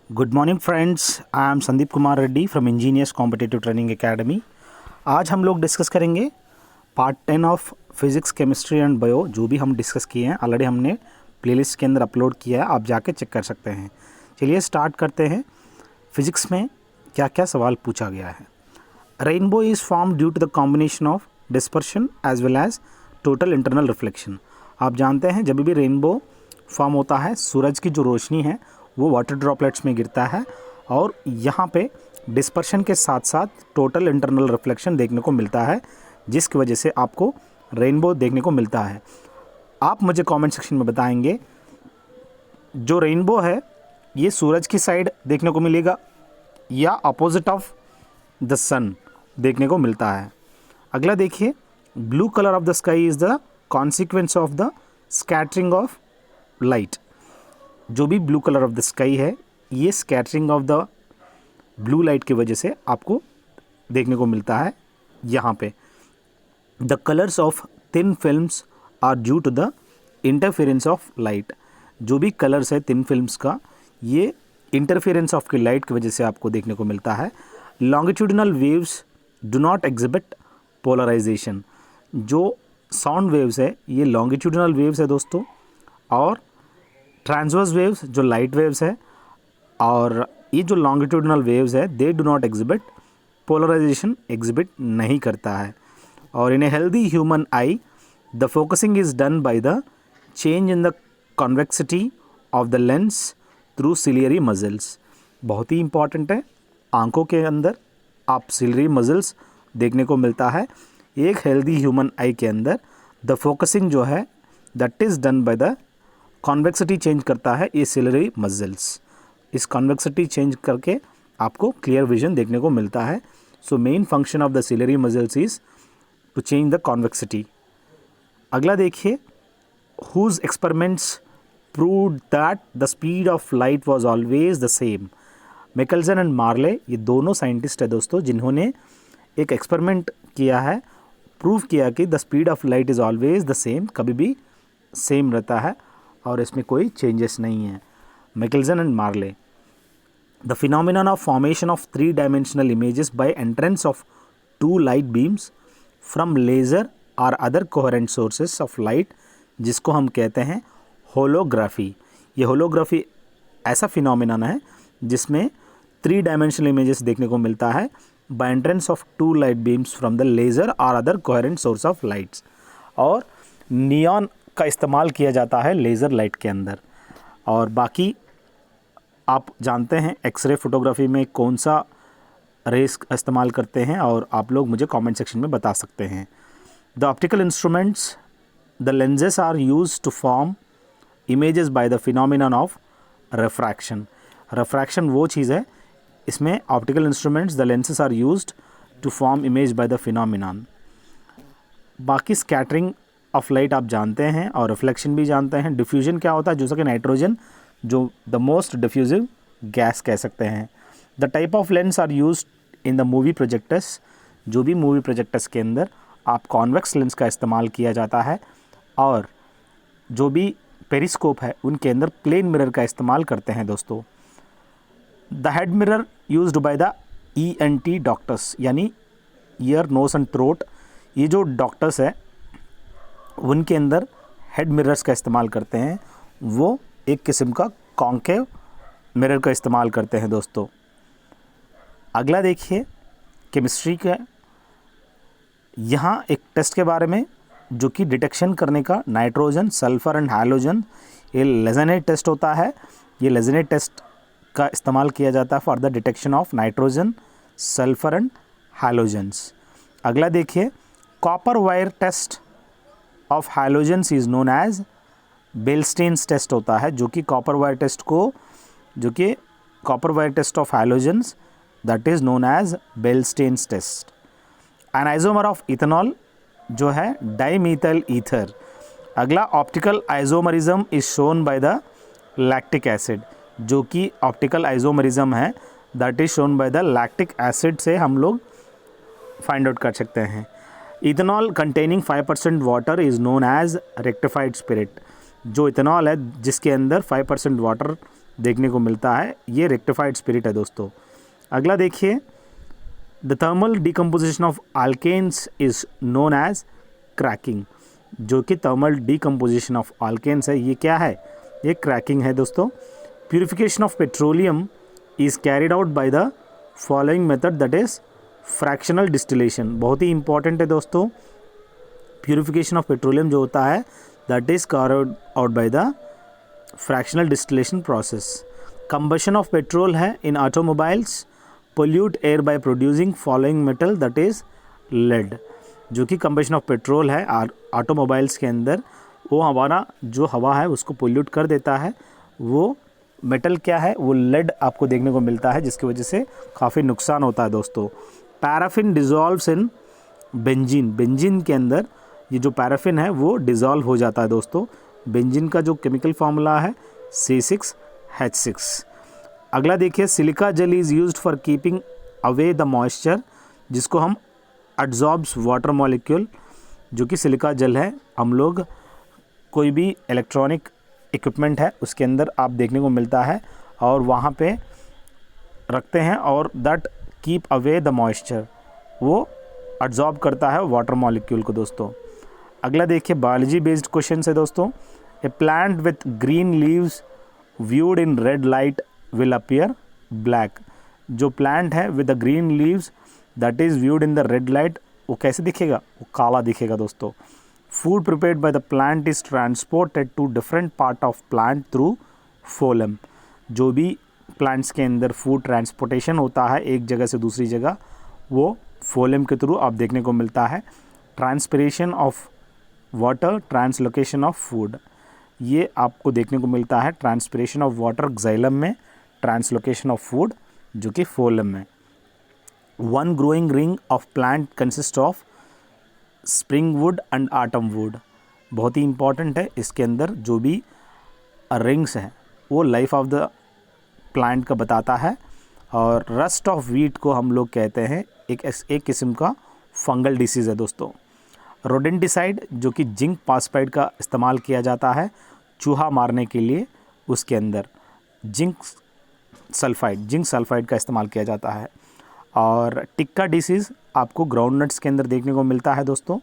Good morning friends, I am Sandeep Kumar Reddy from engineers competitive training academy. आज हम लोग discuss करेंगे part 10 of physics, chemistry and bio. जो भी हम डिस्कस किए हैं ऑलरेडी हमने प्लेलिस्ट के अंदर अपलोड किया है, आप जाके चेक कर सकते हैं। चलिए स्टार्ट करते हैं। फिज़िक्स में क्या क्या सवाल पूछा गया है। Rainbow is form due to the combination of dispersion as well as total internal reflection. आप जानते हैं जब भी रेनबो फॉर्म होता है, सूरज की जो रोशनी है वो वाटर ड्रॉपलेट्स में गिरता है और यहाँ पे डिस्पर्शन के साथ साथ टोटल इंटरनल रिफ्लेक्शन देखने को मिलता है, जिसकी वजह से आपको रेनबो देखने को मिलता है। आप मुझे कमेंट सेक्शन में बताएंगे जो रेनबो है ये सूरज की साइड देखने को मिलेगा या अपोजिट ऑफ द सन देखने को मिलता है। अगला देखिए, blue colour of the sky is the consequence of the scattering of light. जो भी blue colour of the sky है ये scattering of the blue light की वजह से आपको देखने को मिलता है। यहाँ पे the colours of thin films are due to the interference of light. जो भी कलर्स है थिन फिल्म्स का, ये इंटरफेरेंस ऑफ की लाइट की वजह से आपको देखने को मिलता है। Longitudinal waves do not exhibit polarization. जो साउंड वेव्स है ये लॉन्गिट्यूडिनल वेव्स है दोस्तों, और ट्रांसवर्स वेव्स जो लाइट वेव्स है, और ये जो लॉन्गिट्यूडिनल वेव्स है they do not exhibit polarization, exhibit नहीं करता है। और in a healthy human eye the focusing is done by the change in the convexity of the lens through ciliary muscles. बहुत ही इंपॉर्टेंट है, आंखों के अंदर आप सिलियरी मसल्स देखने को मिलता है। एक हेल्दी ह्यूमन आई के अंदर द फोकसिंग जो है that is done by the convexity change करता है ये सिलियरी मसल्स। इस कॉन्वेक्सिटी चेंज करके आपको क्लियर विजन देखने को मिलता है। So main function of the ciliary muscles is to change the convexity. अगला देखिए, whose experiments proved that the speed of light was always the same. Michelson and Morley, ये दोनों साइंटिस्ट है दोस्तों जिन्होंने एक एक्सपेरिमेंट किया है, प्रूव किया कि the speed of light is always the same, कभी भी सेम रहता है और इसमें कोई चेंजेस नहीं है। Michelson and Morley. The phenomenon of formation of 3 dimensional images by entrance of 2 light beams from laser और other coherent sources of light, जिसको हम कहते हैं होलोग्राफी। ये होलोग्राफी ऐसा फिनोमिनन है जिसमें 3 डायमेंशनल इमेजेस देखने को मिलता है by entrance of 2 light beams from the laser और other coherent source of lights. और नियॉन का इस्तेमाल किया जाता है लेज़र लाइट के अंदर। और बाकी आप जानते हैं एक्सरे फोटोग्राफी में कौन सा रेस इस्तेमाल करते हैं, और आप लोग मुझे कमेंट सेक्शन में बता सकते हैं। The optical instruments the lenses are used to form images by the phenomenon of refraction. Refraction वो चीज़ है, इसमें optical instruments the lenses are used to form image by the phenomenon. बाकी स्कैटरिंग ऑफ लाइट आप जानते हैं और reflection भी जानते हैं। डिफ्यूजन क्या होता है, जैसा कि नाइट्रोजन जो द मोस्ट डिफ्यूजिव गैस कह सकते हैं। The type of lens are used in the movie projectors. जो भी मूवी प्रोजेक्टर्स के अंदर आप कॉन्वेक्स लेंस का इस्तेमाल किया जाता है, और जो भी पेरिस्कोप है उनके अंदर प्लेन मिरर का इस्तेमाल करते हैं दोस्तों। The head mirror used by the ENT doctors, यानी ईयर नोज एंड थ्रोट, ये जो डॉक्टर्स है उनके अंदर हेड मिरर्स का इस्तेमाल करते हैं। वो एक किस्म का कॉन्केव मिरर का इस्तेमाल करते हैं दोस्तों। अगला देखिए, केमिस्ट्री का यहाँ एक टेस्ट के बारे में जो कि डिटेक्शन करने का नाइट्रोजन, सल्फर एंड हैलोजन, ये लेजेनेट टेस्ट होता है। ये लेजेनेट टेस्ट का इस्तेमाल किया जाता है for the detection of nitrogen, sulphur and halogens. अगला देखिए, copper wire test of halogens is known as Beilstein's test होता है, जो कि कॉपर वायर टेस्ट को, जो कि copper wire test of halogens that is known as Beilstein's test. An isomer of ethanol जो है डाईमीथाइल ईथर। अगला, optical isomerism is shown by the lactic acid. जो कि ऑप्टिकल आइसोमरिज्म है that is shown by the lactic acid से हम लोग find out कर सकते हैं। Ethanol containing 5% water is known as rectified spirit. जो इथेनॉल है जिसके अंदर 5% वाटर देखने को मिलता है। ये रेक्टिफाइड स्पिरिट है दोस्तों। अगला देखिए, the thermal decomposition of alkanes is known as cracking. जो कि थर्मल डिकम्पोजिशन ऑफ अल्केन्स है, ये क्या है? ये क्रैकिंग है दोस्तों। Purification of petroleum is carried out by the following method, that is fractional distillation. बहुत ही इंपॉर्टेंट है दोस्तों। प्यूरिफिकेशन ऑफ पेट्रोलियम जो होता है that is carried out by the fractional distillation process. Combustion of petrol है in automobiles pollute air by producing following metal, that is lead. जो कि कंबशन ऑफ पेट्रोल है ऑटोमोबाइल्स के अंदर, वो हमारा जो हवा है उसको पोल्यूट कर देता है। वो मेटल क्या है? वो लेड आपको देखने को मिलता है, जिसकी वजह से काफ़ी नुकसान होता है दोस्तों। Paraffin dissolves in benzene. Benzene के अंदर ये जो पैराफिन है वो डिज़ोल्व हो जाता है दोस्तों। बेंजीन का जो केमिकल फार्मूला है C6H6। अगला देखिए, silica gel is used for keeping away the moisture, जिसको हम एब्जॉर्ब्स वाटर मॉलिक्यूल। जो कि सिलिका जेल है, हम लोग कोई भी इलेक्ट्रॉनिक इक्विपमेंट है उसके अंदर आप देखने को मिलता है और वहाँ पे रखते हैं और that keep away the moisture, वो एब्जॉर्ब करता है वाटर मॉलिक्यूल को दोस्तों। अगला देखिए, बायोलॉजी बेस्ड क्वेश्चन है दोस्तों। A plant with green leaves viewed in red light will appear black. जो प्लांट है with the green leaves that is viewed in the red light, वो कैसे दिखेगा? वो काला दिखेगा दोस्तों। Food prepared by the plant is transported to different part of plant through phloem. जो भी प्लांट्स के अंदर फूड ट्रांसपोर्टेशन होता है एक जगह से दूसरी जगह, वो फोलम के थ्रू आप देखने को मिलता है। Transpiration of water, translocation of food, ये आपको देखने को मिलता है। ट्रांसपिरेशन ऑफ वाटर जाइलम में, ट्रांसलोकेशन ऑफ फूड जो कि फोलम में। One growing ring of plant consist of spring would and autumn would. बहुत ही इंपॉर्टेंट है, इसके अंदर जो भी रिंग्स हैं वो लाइफ ऑफ द प्लांट का बताता है। और रस्ट ऑफ वीट को हम लोग कहते हैं एक किस्म का फंगल डिसीज़ है दोस्तों। रोडेंटिसाइड जो कि जिंक फॉस्फाइड का इस्तेमाल किया जाता है चूहा मारने के लिए, उसके अंदर जिंक सल्फाइड का इस्तेमाल किया जाता है। और टिक्का डिसीज़ आपको ग्राउंडनट्स के अंदर देखने को मिलता है दोस्तों।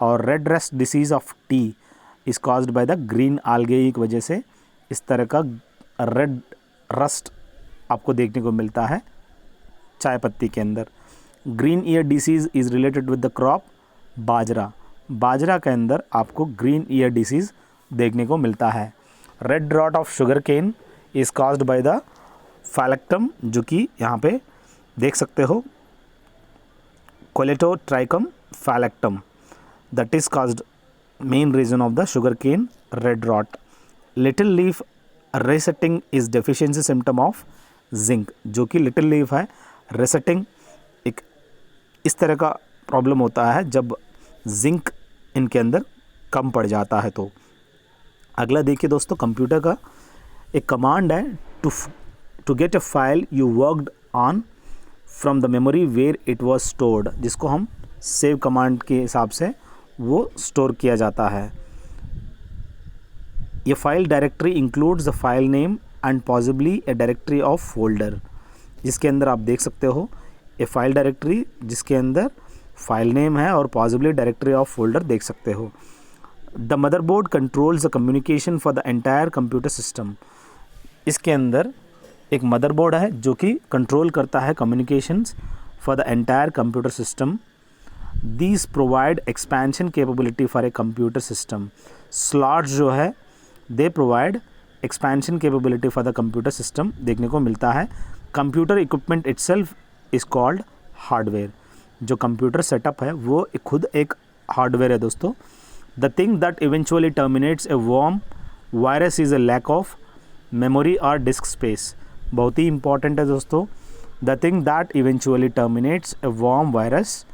और red rust disease of tea is caused by the green algae की वजह से इस तरह का रेड रस्ट आपको देखने को मिलता है चाय पत्ती के अंदर। Green ear disease is related with the crop bajra के अंदर आपको ग्रीन ईयर डिसीज़ देखने को मिलता है। Red rot of sugar cane is caused by the falcatum, जो कि यहाँ पे देख सकते हो colletotrichum falcatum, that is caused main reason of the sugar cane red rot. Little leaf rosetting is deficiency symptom of zinc. जो कि little leaf है, रेसेटिंग एक इस तरह का प्रॉब्लम होता है जब जिंक इनके अंदर कम पड़ जाता है। तो अगला देखिए दोस्तों, कंप्यूटर का एक कमांड है to get a file you worked on from the memory where it was stored, जिसको हम सेव कमांड के हिसाब से वो स्टोर किया जाता है। ये file directory includes the file name and possibly A directory of folder, जिसके अंदर आप देख सकते हो ए फाइल डायरेक्टरी जिसके अंदर फाइल नेम है और पॉसिबली डायरेक्टरी ऑफ फोल्डर देख सकते हो। The motherboard controls the communication for the entire computer system. इसके अंदर एक मदरबोर्ड है जो कि कंट्रोल करता है communications for the entire computer system. These provide expansion capability for a computer system. Slots जो है they provide expansion capability for the computer system देखने को मिलता है। Computer equipment itself is called hardware. जो कंप्यूटर सेटअप है वो खुद एक हार्डवेयर है दोस्तों। The thing that eventually terminates a worm virus is a lack of memory और डिस्क स्पेस। बहुत ही इंपॉर्टेंट है दोस्तों। The thing that eventually terminates a worm virus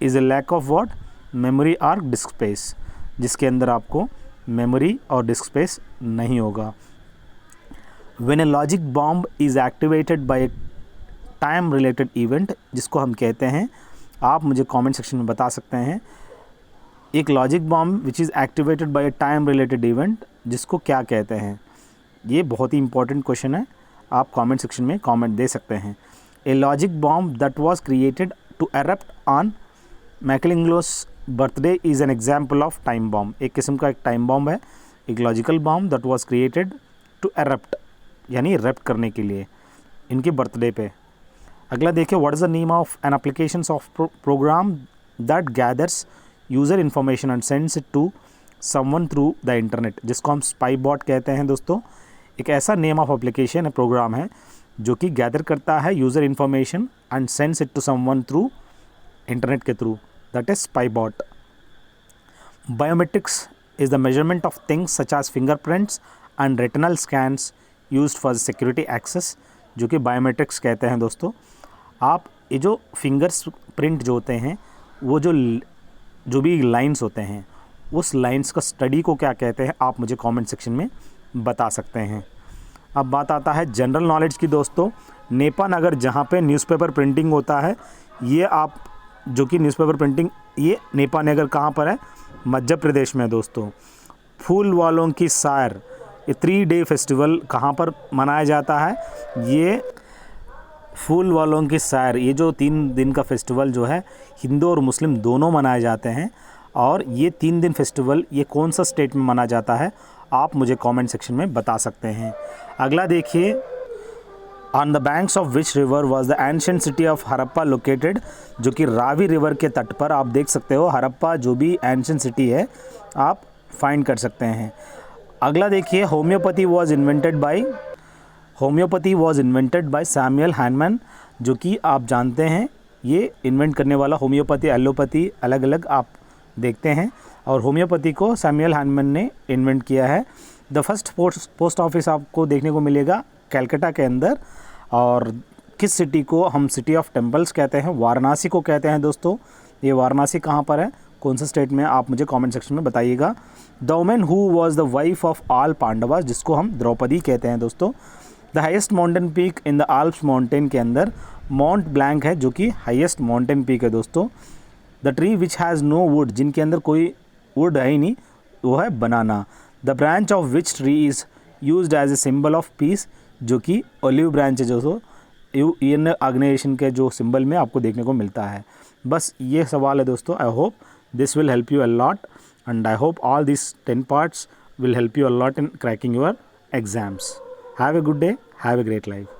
is a lack of what? Memory और disk space, जिसके अंदर आपको memory और डिस्क स्पेस नहीं होगा। When a logic bomb is activated by a time related event, जिसको हम कहते हैं, आप मुझे कमेंट सेक्शन में बता सकते हैं, एक logic bomb which is activated by a time related event जिसको क्या कहते हैं। ये बहुत ही इंपॉर्टेंट क्वेश्चन है, आप कमेंट सेक्शन में कमेंट दे सकते हैं। A logic bomb that was created to erupt on Michelangelo's birthday is an example of time bomb. एक किस्म का एक टाइम बॉम्ब है, एक logical bomb that was created to erupt, यानी रैप्ट करने के लिए इनकी बर्थडे पे। अगला देखिए, what is the name of an application of program that gathers user information and sends it to someone through the internet, जिसको हम स्पाई बॉट कहते हैं दोस्तों। एक ऐसा नेम ऑफ एप्लीकेशन है, प्रोग्राम है, जो कि गैदर करता है user information and sends it to someone through internet के through, that is spy bot. Biometrics is the measurement of things such as fingerprints and retinal scans used for security access, जो कि biometrics कहते हैं दोस्तों। आप ये जो fingers print जो होते हैं, वो जो भी लाइंस होते हैं, उस लाइंस का स्टडी को क्या कहते हैं, आप मुझे कमेंट सेक्शन में बता सकते हैं। अब बात आता है जनरल नॉलेज की दोस्तों। नेपा नगर जहाँ पे न्यूज़पेपर प्रिंटिंग होता है, ये आप जो कि न्यूज़पेपर प्रिंटिंग, ये नेपा नगर कहाँ पर है, मध्य प्रदेश में है दोस्तों। फूल वालों की सैर, ये 3 डे फेस्टिवल कहाँ पर मनाया जाता है, ये फूल वालों की सैर, ये जो 3 दिन का फेस्टिवल जो है, हिंदू और मुस्लिम दोनों मनाए जाते हैं। और ये 3 दिन फेस्टिवल ये कौन सा स्टेट में मनाया जाता है, आप मुझे कमेंट सेक्शन में बता सकते हैं। अगला देखिए, on the banks of which river was the ancient city of Harappa located, जो कि रावी रिवर के तट पर आप देख सकते हो, हड़प्पा जो भी एंशिएंट सिटी है आप फाइंड कर सकते हैं। अगला देखिए, homeopathy was invented by Samuel Hahnemann, जो कि आप जानते हैं ये इन्वेंट करने वाला होम्योपैथी, एलोपैथी अलग अलग आप देखते हैं, और होम्योपैथी को सैमुअल हैनमैन ने इन्वेंट किया है। द फर्स्ट पोस्ट ऑफिस आपको देखने को मिलेगा कलकत्ता के अंदर। और किस सिटी को हम सिटी ऑफ टेम्पल्स कहते हैं, वाराणसी को कहते हैं दोस्तों। ये वाराणसी कहाँ पर है, कौन से स्टेट में, आप मुझे कमेंट सेक्शन में बताइएगा। The women who was the wife of all Pandavas, जिसको हम द्रौपदी कहते हैं दोस्तों। The highest mountain peak in the Alps mountain के अंदर माउंट ब्लैंक है, जो कि हाईएस्ट माउंटेन पीक है दोस्तों। The tree which has no wood, जिनके अंदर कोई वुड है ही नहीं, वो है banana. The branch of which tree is used as a symbol of peace, जो कि ओलिव ब्रांच है जो इन ऑर्गेनाइजेशन के जो सिंबल में आपको देखने को मिलता है। बस ये सवाल है दोस्तों। I hope this will help you a lot, and I hope all this 10 parts will help you a lot in cracking your exams. Have a good day. Have a great life.